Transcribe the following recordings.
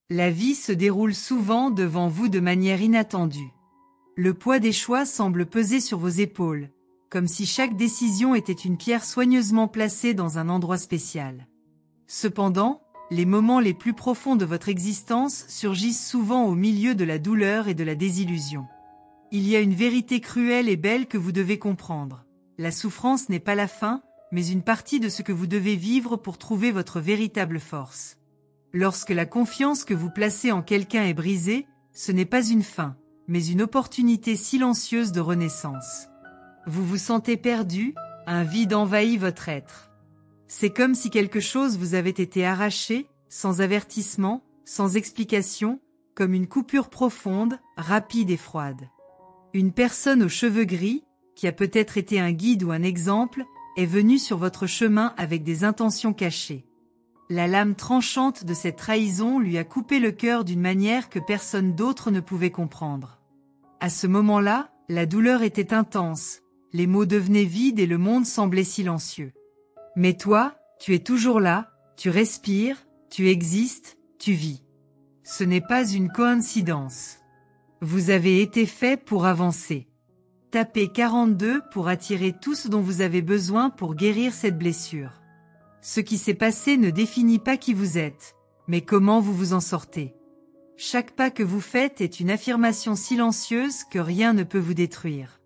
La vie se déroule souvent devant vous de manière inattendue. Le poids des choix semble peser sur vos épaules, comme si chaque décision était une pierre soigneusement placée dans un endroit spécial. Cependant, les moments les plus profonds de votre existence surgissent souvent au milieu de la douleur et de la désillusion. Il y a une vérité cruelle et belle que vous devez comprendre. La souffrance n'est pas la fin, mais une partie de ce que vous devez vivre pour trouver votre véritable force. Lorsque la confiance que vous placez en quelqu'un est brisée, ce n'est pas une fin, mais une opportunité silencieuse de renaissance. Vous vous sentez perdu, un vide envahit votre être. C'est comme si quelque chose vous avait été arraché, sans avertissement, sans explication, comme une coupure profonde, rapide et froide. Une personne aux cheveux gris, qui a peut-être été un guide ou un exemple, est venue sur votre chemin avec des intentions cachées. La lame tranchante de cette trahison lui a coupé le cœur d'une manière que personne d'autre ne pouvait comprendre. À ce moment-là, la douleur était intense, les mots devenaient vides et le monde semblait silencieux. Mais toi, tu es toujours là, tu respires, tu existes, tu vis. Ce n'est pas une coïncidence. Vous avez été fait pour avancer. Tapez 42 pour attirer tout ce dont vous avez besoin pour guérir cette blessure. Ce qui s'est passé ne définit pas qui vous êtes, mais comment vous vous en sortez. Chaque pas que vous faites est une affirmation silencieuse que rien ne peut vous détruire.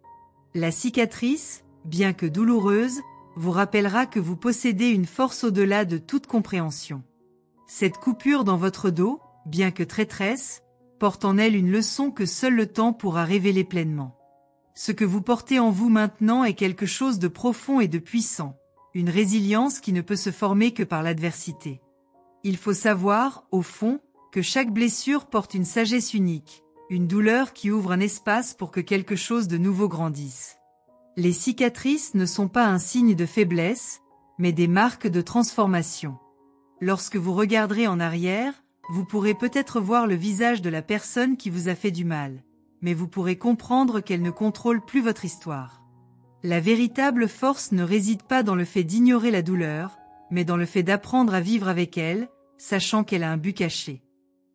La cicatrice, bien que douloureuse, vous rappellera que vous possédez une force au-delà de toute compréhension. Cette coupure dans votre dos, bien que traîtresse, porte en elle une leçon que seul le temps pourra révéler pleinement. Ce que vous portez en vous maintenant est quelque chose de profond et de puissant, une résilience qui ne peut se former que par l'adversité. Il faut savoir, au fond, que chaque blessure porte une sagesse unique, une douleur qui ouvre un espace pour que quelque chose de nouveau grandisse. Les cicatrices ne sont pas un signe de faiblesse, mais des marques de transformation. Lorsque vous regarderez en arrière, vous pourrez peut-être voir le visage de la personne qui vous a fait du mal, mais vous pourrez comprendre qu'elle ne contrôle plus votre histoire. La véritable force ne réside pas dans le fait d'ignorer la douleur, mais dans le fait d'apprendre à vivre avec elle, sachant qu'elle a un but caché.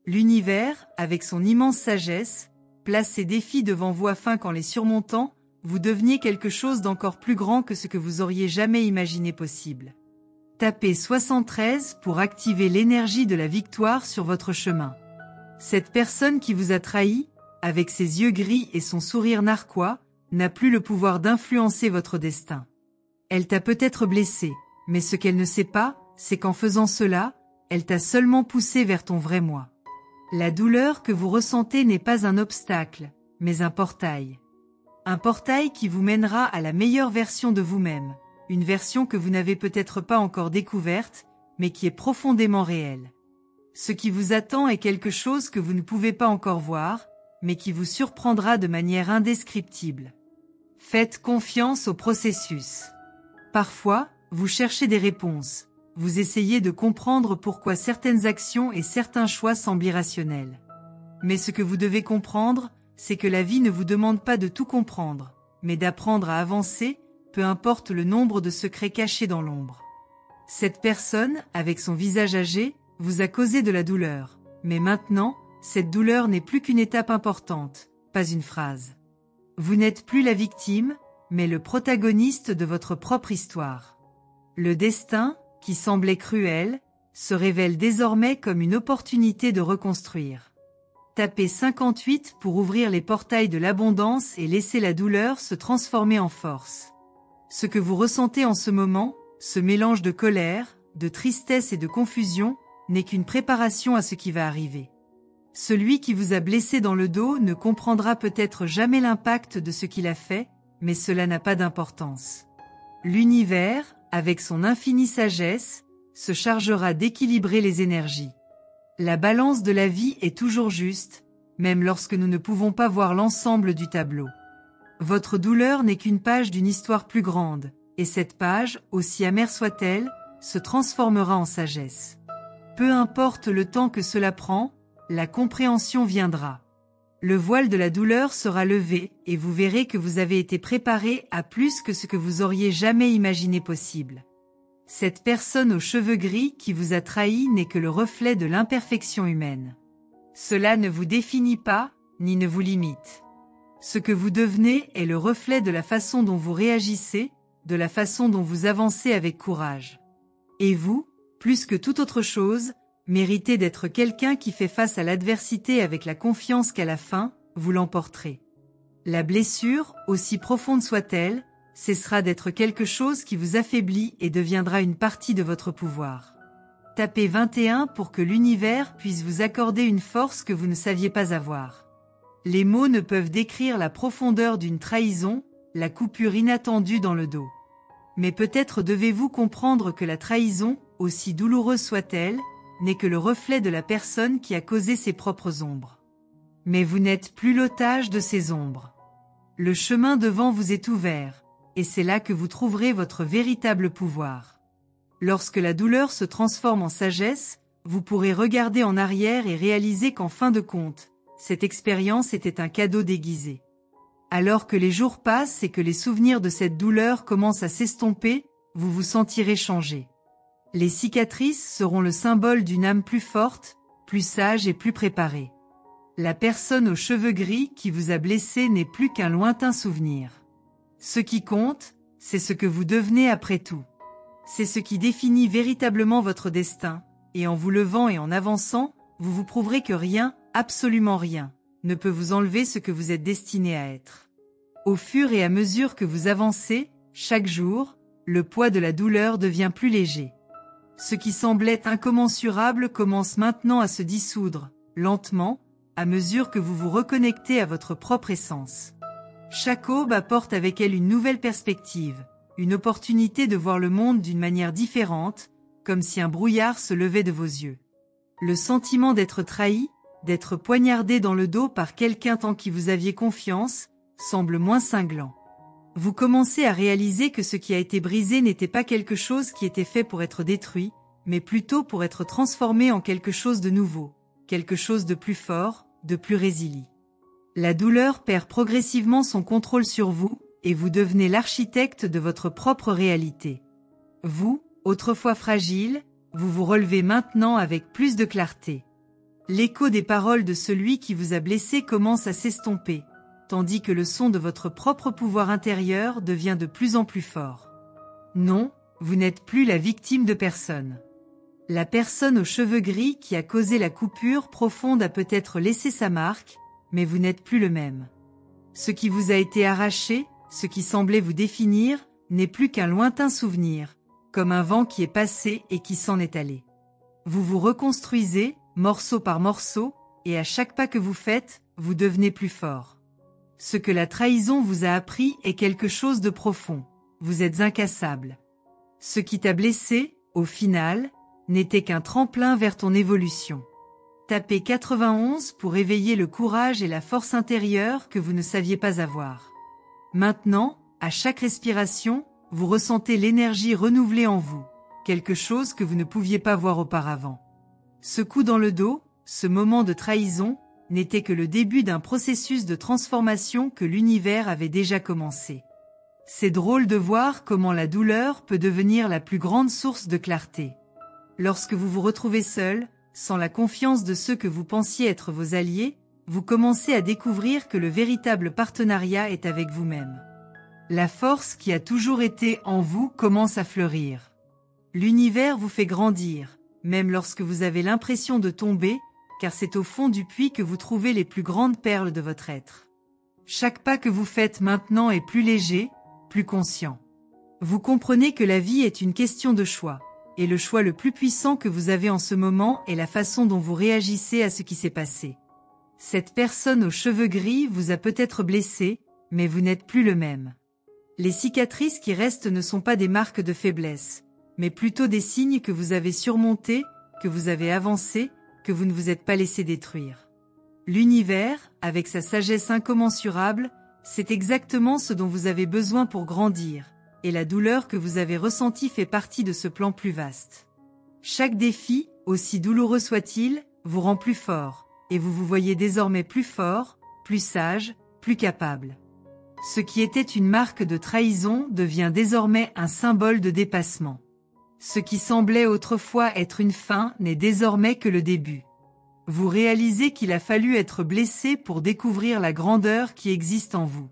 L'univers, avec son immense sagesse, place ses défis devant vous afin qu'en les surmontant, vous deveniez quelque chose d'encore plus grand que ce que vous auriez jamais imaginé possible. Tapez 73 pour activer l'énergie de la victoire sur votre chemin. Cette personne qui vous a trahi, avec ses yeux gris et son sourire narquois, n'a plus le pouvoir d'influencer votre destin. Elle t'a peut-être blessé, mais ce qu'elle ne sait pas, c'est qu'en faisant cela, elle t'a seulement poussé vers ton vrai moi. La douleur que vous ressentez n'est pas un obstacle, mais un portail. Un portail qui vous mènera à la meilleure version de vous-même, une version que vous n'avez peut-être pas encore découverte, mais qui est profondément réelle. Ce qui vous attend est quelque chose que vous ne pouvez pas encore voir, mais qui vous surprendra de manière indescriptible. Faites confiance au processus. Parfois, vous cherchez des réponses. Vous essayez de comprendre pourquoi certaines actions et certains choix semblent irrationnels. Mais ce que vous devez comprendre, c'est que la vie ne vous demande pas de tout comprendre, mais d'apprendre à avancer, peu importe le nombre de secrets cachés dans l'ombre. Cette personne, avec son visage âgé, vous a causé de la douleur. Mais maintenant, cette douleur n'est plus qu'une étape importante, pas une phrase. Vous n'êtes plus la victime, mais le protagoniste de votre propre histoire. Le destin, qui semblait cruel, se révèle désormais comme une opportunité de reconstruire. Tapez 58 pour ouvrir les portails de l'abondance et laisser la douleur se transformer en force. Ce que vous ressentez en ce moment, ce mélange de colère, de tristesse et de confusion, n'est qu'une préparation à ce qui va arriver. Celui qui vous a blessé dans le dos ne comprendra peut-être jamais l'impact de ce qu'il a fait, mais cela n'a pas d'importance. L'univers, avec son infinie sagesse, se chargera d'équilibrer les énergies. La balance de la vie est toujours juste, même lorsque nous ne pouvons pas voir l'ensemble du tableau. Votre douleur n'est qu'une page d'une histoire plus grande, et cette page, aussi amère soit-elle, se transformera en sagesse. Peu importe le temps que cela prend, la compréhension viendra. Le voile de la douleur sera levé et vous verrez que vous avez été préparé à plus que ce que vous auriez jamais imaginé possible. Cette personne aux cheveux gris qui vous a trahi n'est que le reflet de l'imperfection humaine. Cela ne vous définit pas, ni ne vous limite. Ce que vous devenez est le reflet de la façon dont vous réagissez, de la façon dont vous avancez avec courage. Et vous, plus que toute autre chose, méritez d'être quelqu'un qui fait face à l'adversité avec la confiance qu'à la fin, vous l'emporterez. La blessure, aussi profonde soit-elle, cessera d'être quelque chose qui vous affaiblit et deviendra une partie de votre pouvoir. Tapez 21 pour que l'univers puisse vous accorder une force que vous ne saviez pas avoir. Les mots ne peuvent décrire la profondeur d'une trahison, la coupure inattendue dans le dos. Mais peut-être devez-vous comprendre que la trahison, aussi douloureuse soit-elle, n'est que le reflet de la personne qui a causé ses propres ombres. Mais vous n'êtes plus l'otage de ces ombres. Le chemin devant vous est ouvert, et c'est là que vous trouverez votre véritable pouvoir. Lorsque la douleur se transforme en sagesse, vous pourrez regarder en arrière et réaliser qu'en fin de compte, cette expérience était un cadeau déguisé. Alors que les jours passent et que les souvenirs de cette douleur commencent à s'estomper, vous vous sentirez changé. Les cicatrices seront le symbole d'une âme plus forte, plus sage et plus préparée. La personne aux cheveux gris qui vous a blessé n'est plus qu'un lointain souvenir. Ce qui compte, c'est ce que vous devenez après tout. C'est ce qui définit véritablement votre destin, et en vous levant et en avançant, vous vous prouverez que rien, absolument rien, ne peut vous enlever ce que vous êtes destiné à être. Au fur et à mesure que vous avancez, chaque jour, le poids de la douleur devient plus léger. Ce qui semblait incommensurable commence maintenant à se dissoudre, lentement, à mesure que vous vous reconnectez à votre propre essence. Chaque aube apporte avec elle une nouvelle perspective, une opportunité de voir le monde d'une manière différente, comme si un brouillard se levait de vos yeux. Le sentiment d'être trahi, d'être poignardé dans le dos par quelqu'un en qui vous aviez confiance, semble moins cinglant. Vous commencez à réaliser que ce qui a été brisé n'était pas quelque chose qui était fait pour être détruit, mais plutôt pour être transformé en quelque chose de nouveau, quelque chose de plus fort, de plus résilient. La douleur perd progressivement son contrôle sur vous, et vous devenez l'architecte de votre propre réalité. Vous, autrefois fragile, vous vous relevez maintenant avec plus de clarté. L'écho des paroles de celui qui vous a blessé commence à s'estomper, tandis que le son de votre propre pouvoir intérieur devient de plus en plus fort. Non, vous n'êtes plus la victime de personne. La personne aux cheveux gris qui a causé la coupure profonde a peut-être laissé sa marque, mais vous n'êtes plus le même. Ce qui vous a été arraché, ce qui semblait vous définir, n'est plus qu'un lointain souvenir, comme un vent qui est passé et qui s'en est allé. Vous vous reconstruisez, morceau par morceau, et à chaque pas que vous faites, vous devenez plus fort. Ce que la trahison vous a appris est quelque chose de profond. Vous êtes incassable. Ce qui t'a blessé, au final, n'était qu'un tremplin vers ton évolution. Tapez 91 pour éveiller le courage et la force intérieure que vous ne saviez pas avoir. Maintenant, à chaque respiration, vous ressentez l'énergie renouvelée en vous, quelque chose que vous ne pouviez pas voir auparavant. Ce coup dans le dos, ce moment de trahison, n'était que le début d'un processus de transformation que l'univers avait déjà commencé. C'est drôle de voir comment la douleur peut devenir la plus grande source de clarté. Lorsque vous vous retrouvez seul, sans la confiance de ceux que vous pensiez être vos alliés, vous commencez à découvrir que le véritable partenariat est avec vous-même. La force qui a toujours été en vous commence à fleurir. L'univers vous fait grandir, même lorsque vous avez l'impression de tomber, car c'est au fond du puits que vous trouvez les plus grandes perles de votre être. Chaque pas que vous faites maintenant est plus léger, plus conscient. Vous comprenez que la vie est une question de choix, et le choix le plus puissant que vous avez en ce moment est la façon dont vous réagissez à ce qui s'est passé. Cette personne aux cheveux gris vous a peut-être blessé, mais vous n'êtes plus le même. Les cicatrices qui restent ne sont pas des marques de faiblesse, mais plutôt des signes que vous avez surmontés, que vous avez avancé, que vous ne vous êtes pas laissé détruire. L'univers, avec sa sagesse incommensurable, c'est exactement ce dont vous avez besoin pour grandir, et la douleur que vous avez ressentie fait partie de ce plan plus vaste. Chaque défi, aussi douloureux soit-il, vous rend plus fort, et vous vous voyez désormais plus fort, plus sage, plus capable. Ce qui était une marque de trahison devient désormais un symbole de dépassement. Ce qui semblait autrefois être une fin n'est désormais que le début. Vous réalisez qu'il a fallu être blessé pour découvrir la grandeur qui existe en vous.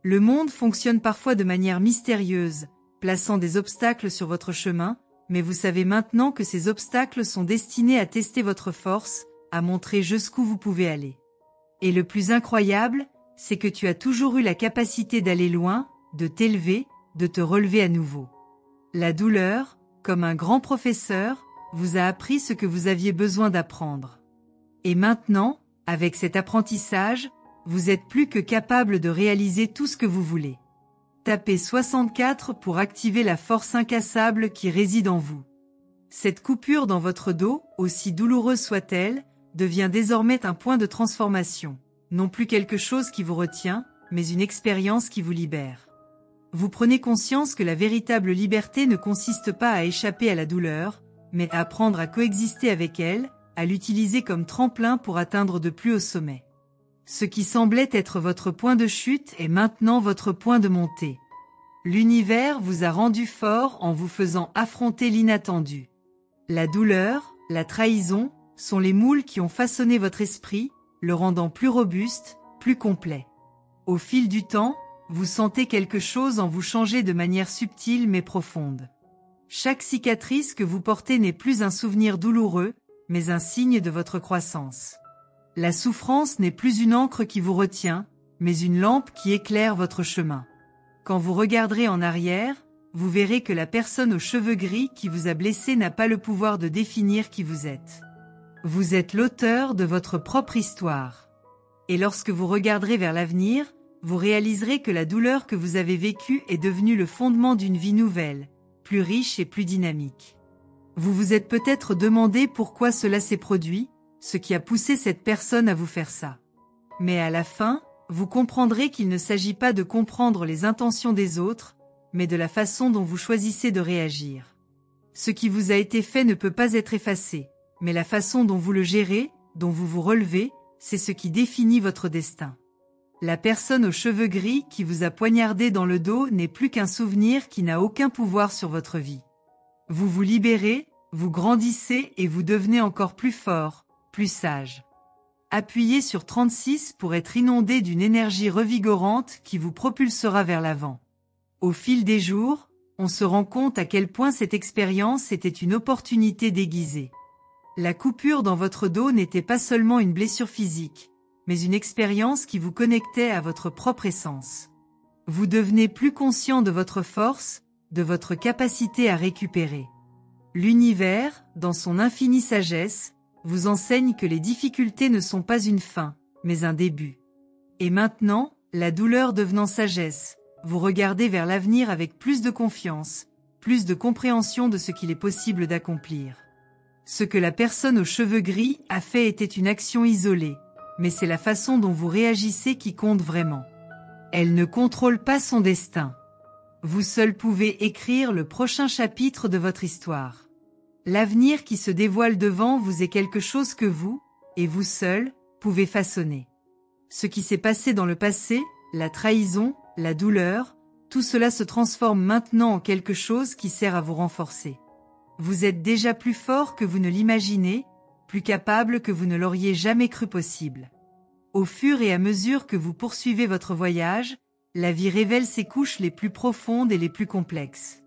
Le monde fonctionne parfois de manière mystérieuse, plaçant des obstacles sur votre chemin, mais vous savez maintenant que ces obstacles sont destinés à tester votre force, à montrer jusqu'où vous pouvez aller. Et le plus incroyable, c'est que tu as toujours eu la capacité d'aller loin, de t'élever, de te relever à nouveau. La douleur, comme un grand professeur, vous a appris ce que vous aviez besoin d'apprendre. Et maintenant, avec cet apprentissage, vous êtes plus que capable de réaliser tout ce que vous voulez. Tapez 64 pour activer la force incassable qui réside en vous. Cette coupure dans votre dos, aussi douloureuse soit-elle, devient désormais un point de transformation, non plus quelque chose qui vous retient, mais une expérience qui vous libère. Vous prenez conscience que la véritable liberté ne consiste pas à échapper à la douleur, mais à apprendre à coexister avec elle, à l'utiliser comme tremplin pour atteindre de plus hauts sommets. Ce qui semblait être votre point de chute est maintenant votre point de montée. L'univers vous a rendu fort en vous faisant affronter l'inattendu. La douleur, la trahison, sont les moules qui ont façonné votre esprit, le rendant plus robuste, plus complet. Au fil du temps, vous sentez quelque chose en vous changer de manière subtile mais profonde. Chaque cicatrice que vous portez n'est plus un souvenir douloureux, mais un signe de votre croissance. La souffrance n'est plus une encre qui vous retient, mais une lampe qui éclaire votre chemin. Quand vous regarderez en arrière, vous verrez que la personne aux cheveux gris qui vous a blessé n'a pas le pouvoir de définir qui vous êtes. Vous êtes l'auteur de votre propre histoire. Et lorsque vous regarderez vers l'avenir, vous réaliserez que la douleur que vous avez vécue est devenue le fondement d'une vie nouvelle, plus riche et plus dynamique. Vous vous êtes peut-être demandé pourquoi cela s'est produit, ce qui a poussé cette personne à vous faire ça. Mais à la fin, vous comprendrez qu'il ne s'agit pas de comprendre les intentions des autres, mais de la façon dont vous choisissez de réagir. Ce qui vous a été fait ne peut pas être effacé, mais la façon dont vous le gérez, dont vous vous relevez, c'est ce qui définit votre destin. La personne aux cheveux gris qui vous a poignardé dans le dos n'est plus qu'un souvenir qui n'a aucun pouvoir sur votre vie. Vous vous libérez, vous grandissez et vous devenez encore plus fort, plus sage. Appuyez sur 36 pour être inondé d'une énergie revigorante qui vous propulsera vers l'avant. Au fil des jours, on se rend compte à quel point cette expérience était une opportunité déguisée. La coupure dans votre dos n'était pas seulement une blessure physique, mais une expérience qui vous connectait à votre propre essence. Vous devenez plus conscient de votre force, de votre capacité à récupérer. L'univers, dans son infinie sagesse, vous enseigne que les difficultés ne sont pas une fin, mais un début. Et maintenant, la douleur devenant sagesse, vous regardez vers l'avenir avec plus de confiance, plus de compréhension de ce qu'il est possible d'accomplir. Ce que la personne aux cheveux gris a fait était une action isolée, mais c'est la façon dont vous réagissez qui compte vraiment. Elle ne contrôle pas son destin. Vous seul pouvez écrire le prochain chapitre de votre histoire. L'avenir qui se dévoile devant vous est quelque chose que vous, et vous seul, pouvez façonner. Ce qui s'est passé dans le passé, la trahison, la douleur, tout cela se transforme maintenant en quelque chose qui sert à vous renforcer. Vous êtes déjà plus fort que vous ne l'imaginez, plus capable que vous ne l'auriez jamais cru possible. Au fur et à mesure que vous poursuivez votre voyage, la vie révèle ses couches les plus profondes et les plus complexes.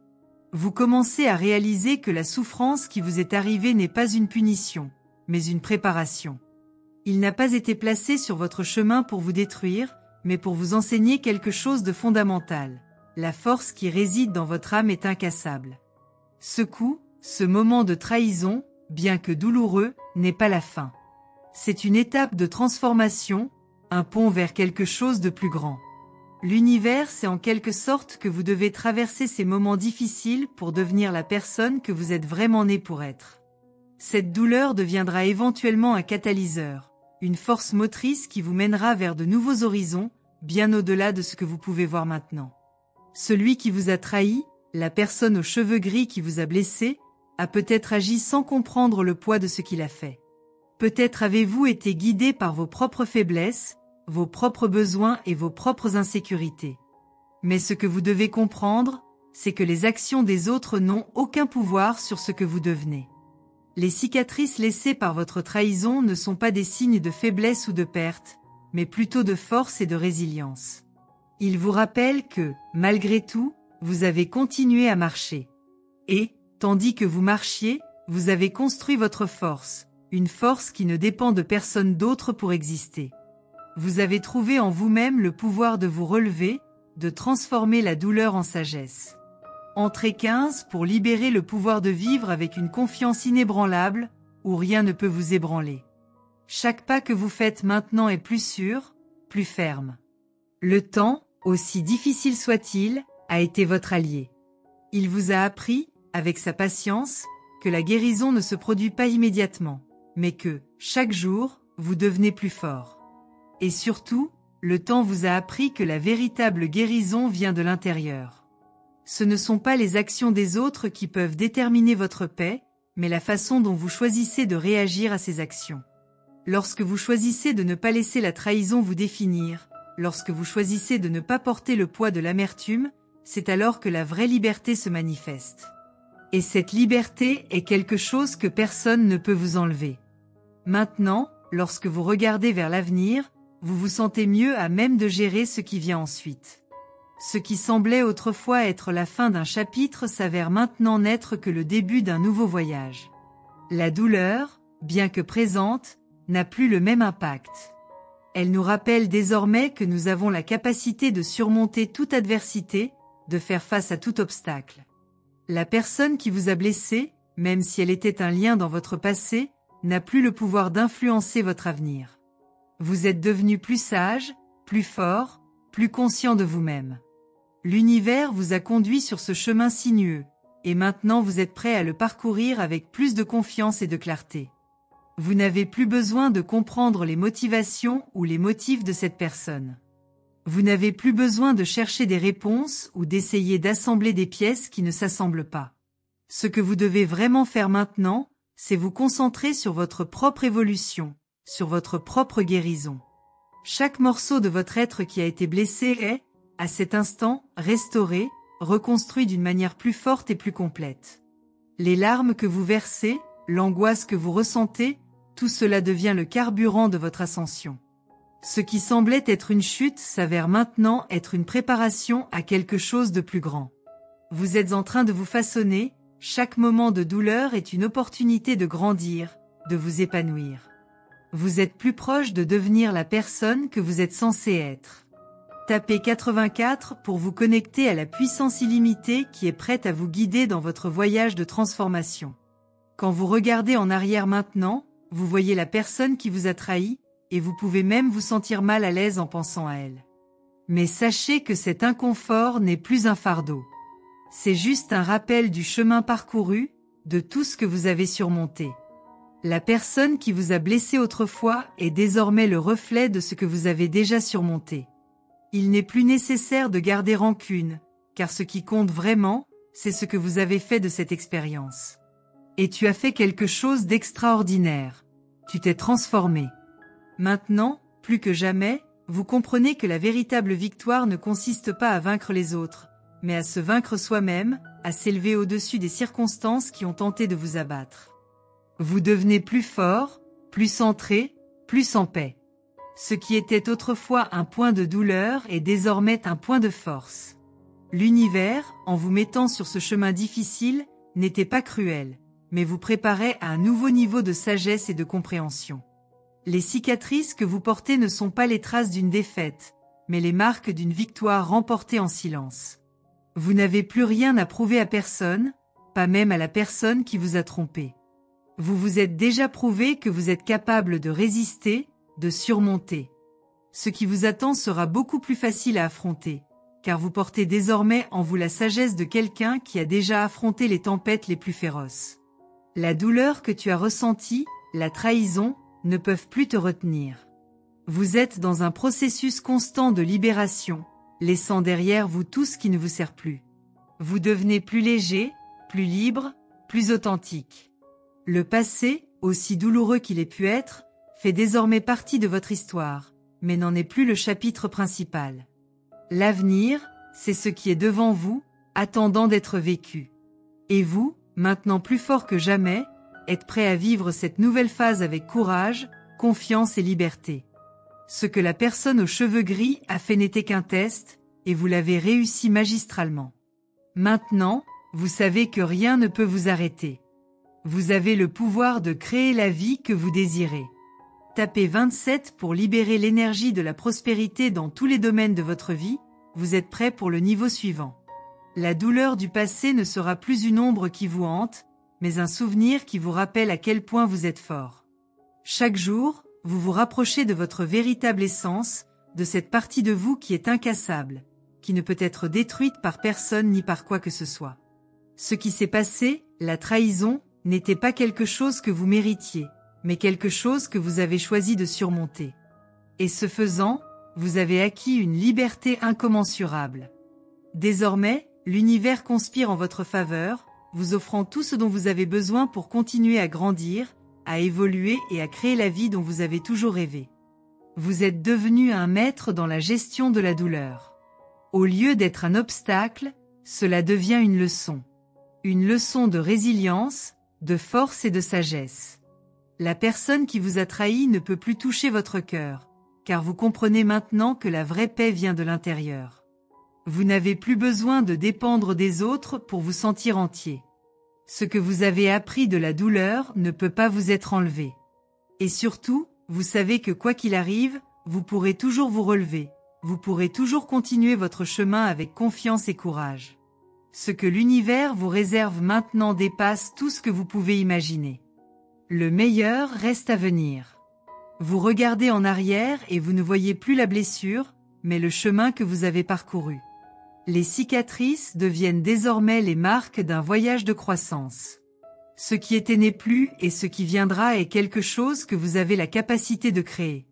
Vous commencez à réaliser que la souffrance qui vous est arrivée n'est pas une punition, mais une préparation. Il n'a pas été placé sur votre chemin pour vous détruire, mais pour vous enseigner quelque chose de fondamental. La force qui réside dans votre âme est incassable. Ce coup, ce moment de trahison, bien que douloureux, n'est pas la fin. C'est une étape de transformation, un pont vers quelque chose de plus grand. L'univers sait en quelque sorte que vous devez traverser ces moments difficiles pour devenir la personne que vous êtes vraiment né pour être. Cette douleur deviendra éventuellement un catalyseur, une force motrice qui vous mènera vers de nouveaux horizons, bien au-delà de ce que vous pouvez voir maintenant. Celui qui vous a trahi, la personne aux cheveux gris qui vous a blessé, a peut-être agi sans comprendre le poids de ce qu'il a fait. Peut-être avez-vous été guidé par vos propres faiblesses, vos propres besoins et vos propres insécurités. Mais ce que vous devez comprendre, c'est que les actions des autres n'ont aucun pouvoir sur ce que vous devenez. Les cicatrices laissées par votre trahison ne sont pas des signes de faiblesse ou de perte, mais plutôt de force et de résilience. Ils vous rappellent que, malgré tout, vous avez continué à marcher. Et, tandis que vous marchiez, vous avez construit votre force, une force qui ne dépend de personne d'autre pour exister. Vous avez trouvé en vous-même le pouvoir de vous relever, de transformer la douleur en sagesse. Entrez 15 pour libérer le pouvoir de vivre avec une confiance inébranlable, où rien ne peut vous ébranler. Chaque pas que vous faites maintenant est plus sûr, plus ferme. Le temps, aussi difficile soit-il, a été votre allié. Il vous a appris, avec sa patience, que la guérison ne se produit pas immédiatement, mais que, chaque jour, vous devenez plus fort. Et surtout, le temps vous a appris que la véritable guérison vient de l'intérieur. Ce ne sont pas les actions des autres qui peuvent déterminer votre paix, mais la façon dont vous choisissez de réagir à ces actions. Lorsque vous choisissez de ne pas laisser la trahison vous définir, lorsque vous choisissez de ne pas porter le poids de l'amertume, c'est alors que la vraie liberté se manifeste. Et cette liberté est quelque chose que personne ne peut vous enlever. Maintenant, lorsque vous regardez vers l'avenir, vous vous sentez mieux à même de gérer ce qui vient ensuite. Ce qui semblait autrefois être la fin d'un chapitre s'avère maintenant n'être que le début d'un nouveau voyage. La douleur, bien que présente, n'a plus le même impact. Elle nous rappelle désormais que nous avons la capacité de surmonter toute adversité, de faire face à tout obstacle. La personne qui vous a blessé, même si elle était un lien dans votre passé, n'a plus le pouvoir d'influencer votre avenir. Vous êtes devenu plus sage, plus fort, plus conscient de vous-même. L'univers vous a conduit sur ce chemin sinueux, et maintenant vous êtes prêt à le parcourir avec plus de confiance et de clarté. Vous n'avez plus besoin de comprendre les motivations ou les motifs de cette personne. Vous n'avez plus besoin de chercher des réponses ou d'essayer d'assembler des pièces qui ne s'assemblent pas. Ce que vous devez vraiment faire maintenant, c'est vous concentrer sur votre propre évolution, sur votre propre guérison. Chaque morceau de votre être qui a été blessé est, à cet instant, restauré, reconstruit d'une manière plus forte et plus complète. Les larmes que vous versez, l'angoisse que vous ressentez, tout cela devient le carburant de votre ascension. Ce qui semblait être une chute s'avère maintenant être une préparation à quelque chose de plus grand. Vous êtes en train de vous façonner, chaque moment de douleur est une opportunité de grandir, de vous épanouir. Vous êtes plus proche de devenir la personne que vous êtes censé être. Tapez 84 pour vous connecter à la puissance illimitée qui est prête à vous guider dans votre voyage de transformation. Quand vous regardez en arrière maintenant, vous voyez la personne qui vous a trahi, et vous pouvez même vous sentir mal à l'aise en pensant à elle. Mais sachez que cet inconfort n'est plus un fardeau. C'est juste un rappel du chemin parcouru, de tout ce que vous avez surmonté. La personne qui vous a blessé autrefois est désormais le reflet de ce que vous avez déjà surmonté. Il n'est plus nécessaire de garder rancune, car ce qui compte vraiment, c'est ce que vous avez fait de cette expérience. Et tu as fait quelque chose d'extraordinaire. Tu t'es transformé. Maintenant, plus que jamais, vous comprenez que la véritable victoire ne consiste pas à vaincre les autres, mais à se vaincre soi-même, à s'élever au-dessus des circonstances qui ont tenté de vous abattre. Vous devenez plus fort, plus centré, plus en paix. Ce qui était autrefois un point de douleur est désormais un point de force. L'univers, en vous mettant sur ce chemin difficile, n'était pas cruel, mais vous préparait à un nouveau niveau de sagesse et de compréhension. Les cicatrices que vous portez ne sont pas les traces d'une défaite, mais les marques d'une victoire remportée en silence. Vous n'avez plus rien à prouver à personne, pas même à la personne qui vous a trompé. Vous vous êtes déjà prouvé que vous êtes capable de résister, de surmonter. Ce qui vous attend sera beaucoup plus facile à affronter, car vous portez désormais en vous la sagesse de quelqu'un qui a déjà affronté les tempêtes les plus féroces. La douleur que tu as ressentie, la trahison, ne peuvent plus te retenir. Vous êtes dans un processus constant de libération, laissant derrière vous tout ce qui ne vous sert plus. Vous devenez plus léger, plus libre, plus authentique. Le passé, aussi douloureux qu'il ait pu être, fait désormais partie de votre histoire, mais n'en est plus le chapitre principal. L'avenir, c'est ce qui est devant vous, attendant d'être vécu. Et vous, maintenant plus fort que jamais, êtes prêt à vivre cette nouvelle phase avec courage, confiance et liberté. Ce que la personne aux cheveux gris a fait n'était qu'un test, et vous l'avez réussi magistralement. Maintenant, vous savez que rien ne peut vous arrêter. Vous avez le pouvoir de créer la vie que vous désirez. Tapez 27 pour libérer l'énergie de la prospérité dans tous les domaines de votre vie. Vous êtes prêt pour le niveau suivant. La douleur du passé ne sera plus une ombre qui vous hante, mais un souvenir qui vous rappelle à quel point vous êtes fort. Chaque jour, vous vous rapprochez de votre véritable essence, de cette partie de vous qui est incassable, qui ne peut être détruite par personne ni par quoi que ce soit. Ce qui s'est passé, la trahison, n'était pas quelque chose que vous méritiez, mais quelque chose que vous avez choisi de surmonter. Et ce faisant, vous avez acquis une liberté incommensurable. Désormais, l'univers conspire en votre faveur, vous offrant tout ce dont vous avez besoin pour continuer à grandir, à évoluer et à créer la vie dont vous avez toujours rêvé. Vous êtes devenu un maître dans la gestion de la douleur. Au lieu d'être un obstacle, cela devient une leçon. Une leçon de résilience, de force et de sagesse. La personne qui vous a trahi ne peut plus toucher votre cœur, car vous comprenez maintenant que la vraie paix vient de l'intérieur. Vous n'avez plus besoin de dépendre des autres pour vous sentir entier. Ce que vous avez appris de la douleur ne peut pas vous être enlevé. Et surtout, vous savez que quoi qu'il arrive, vous pourrez toujours vous relever, vous pourrez toujours continuer votre chemin avec confiance et courage. Ce que l'univers vous réserve maintenant dépasse tout ce que vous pouvez imaginer. Le meilleur reste à venir. Vous regardez en arrière et vous ne voyez plus la blessure, mais le chemin que vous avez parcouru. Les cicatrices deviennent désormais les marques d'un voyage de croissance. Ce qui était n'est plus et ce qui viendra est quelque chose que vous avez la capacité de créer.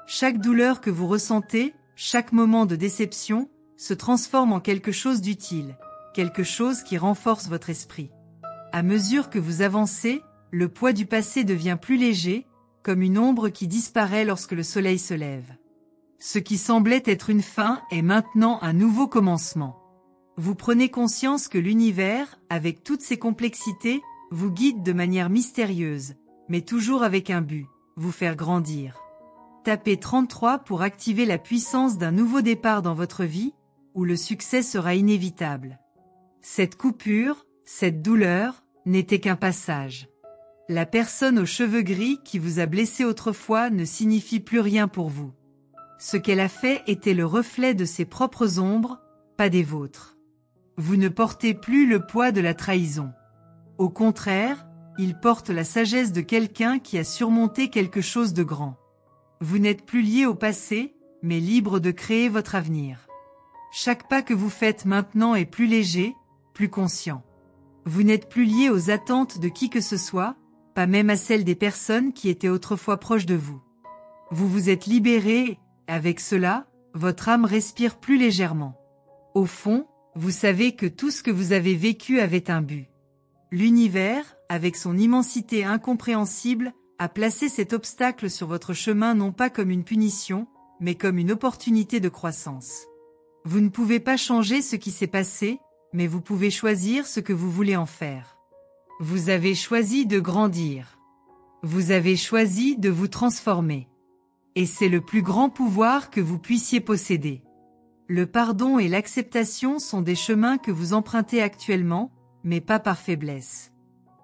Chaque douleur que vous ressentez, chaque moment de déception, se transforme en quelque chose d'utile, quelque chose qui renforce votre esprit. À mesure que vous avancez, le poids du passé devient plus léger, comme une ombre qui disparaît lorsque le soleil se lève. Ce qui semblait être une fin est maintenant un nouveau commencement. Vous prenez conscience que l'univers, avec toutes ses complexités, vous guide de manière mystérieuse, mais toujours avec un but, vous faire grandir. Tapez 33 pour activer la puissance d'un nouveau départ dans votre vie, où le succès sera inévitable. Cette coupure, cette douleur, n'était qu'un passage. La personne aux cheveux gris qui vous a blessé autrefois ne signifie plus rien pour vous. Ce qu'elle a fait était le reflet de ses propres ombres, pas des vôtres. Vous ne portez plus le poids de la trahison. Au contraire, il porte la sagesse de quelqu'un qui a surmonté quelque chose de grand. Vous n'êtes plus lié au passé, mais libre de créer votre avenir. Chaque pas que vous faites maintenant est plus léger, plus conscient. Vous n'êtes plus lié aux attentes de qui que ce soit, pas même à celles des personnes qui étaient autrefois proches de vous. Vous vous êtes libéré et, avec cela, votre âme respire plus légèrement. Au fond, vous savez que tout ce que vous avez vécu avait un but. L'univers, avec son immensité incompréhensible, a placé cet obstacle sur votre chemin non pas comme une punition, mais comme une opportunité de croissance. Vous ne pouvez pas changer ce qui s'est passé, mais vous pouvez choisir ce que vous voulez en faire. Vous avez choisi de grandir. Vous avez choisi de vous transformer. Et c'est le plus grand pouvoir que vous puissiez posséder. Le pardon et l'acceptation sont des chemins que vous empruntez actuellement, mais pas par faiblesse.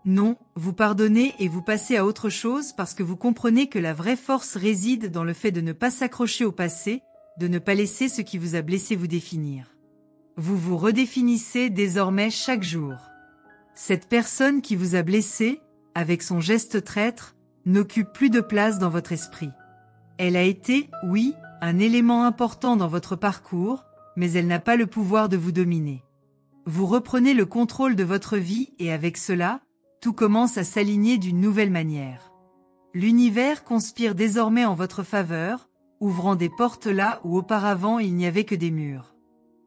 Non, vous pardonnez et vous passez à autre chose parce que vous comprenez que la vraie force réside dans le fait de ne pas s'accrocher au passé, de ne pas laisser ce qui vous a blessé vous définir. Vous vous redéfinissez désormais chaque jour. Cette personne qui vous a blessé, avec son geste traître, n'occupe plus de place dans votre esprit. Elle a été, oui, un élément important dans votre parcours, mais elle n'a pas le pouvoir de vous dominer. Vous reprenez le contrôle de votre vie et avec cela, tout commence à s'aligner d'une nouvelle manière. L'univers conspire désormais en votre faveur, ouvrant des portes là où auparavant il n'y avait que des murs.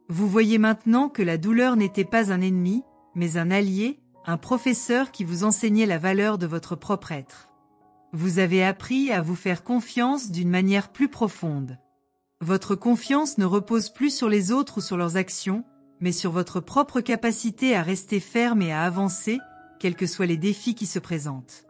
Vous voyez maintenant que la douleur n'était pas un ennemi, mais un allié, un professeur qui vous enseignait la valeur de votre propre être. Vous avez appris à vous faire confiance d'une manière plus profonde. Votre confiance ne repose plus sur les autres ou sur leurs actions, mais sur votre propre capacité à rester ferme et à avancer, quels que soient les défis qui se présentent.